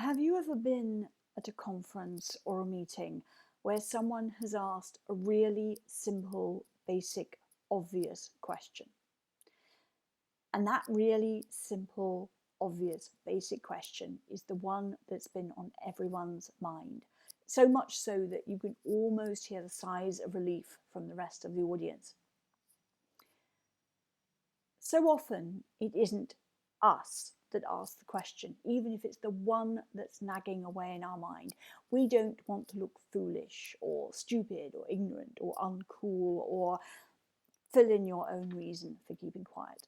Have you ever been at a conference or a meeting where someone has asked a really simple, basic, obvious question? And that really simple, obvious, basic question is the one that's been on everyone's mind. So much so that you can almost hear the sighs of relief from the rest of the audience. So often it isn't us that ask the question, even if it's the one that's nagging away in our mind. We don't want to look foolish or stupid or ignorant or uncool or fill in your own reason for keeping quiet.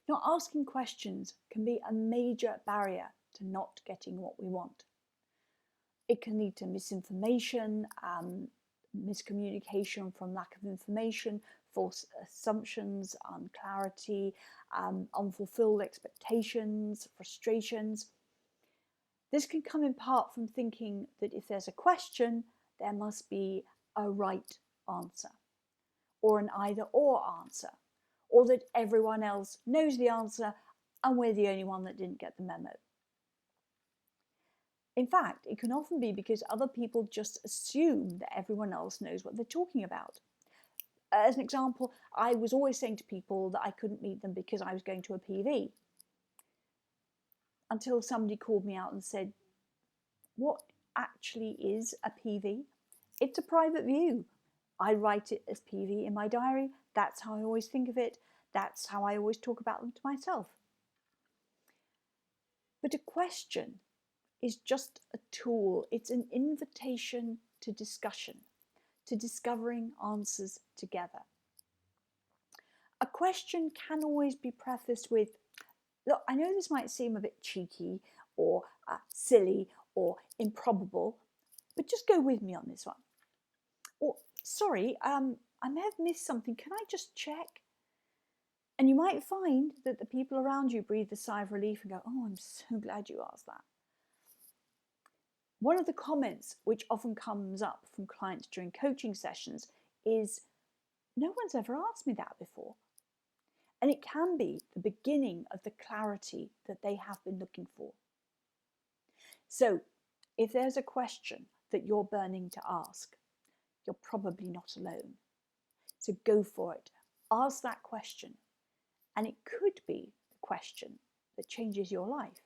Now, asking questions can be a major barrier to not getting what we want. It can lead to misinformation, miscommunication from lack of information, false assumptions, unclarity, unfulfilled expectations, frustrations. This can come in part from thinking that if there's a question, there must be a right answer, or an either-or answer, or that everyone else knows the answer and we're the only one that didn't get the memo. In fact, it can often be because other people just assume that everyone else knows what they're talking about. As an example, I was always saying to people that I couldn't meet them because I was going to a PV. Until somebody called me out and said, what actually is a PV? It's a private view. I write it as PV in my diary. That's how I always think of it. That's how I always talk about them to myself. But a question is just a tool. It's an invitation to discussion, to discovering answers together. A question can always be prefaced with, look, I know this might seem a bit cheeky or silly or improbable, but just go with me on this one. Or, sorry, I may have missed something. Can I just check? And you might find that the people around you breathe a sigh of relief and go, oh, I'm so glad you asked that. One of the comments which often comes up from clients during coaching sessions is, no one's ever asked me that before. And it can be the beginning of the clarity that they have been looking for. So if there's a question that you're burning to ask, you're probably not alone. So go for it. Ask that question. And it could be the question that changes your life.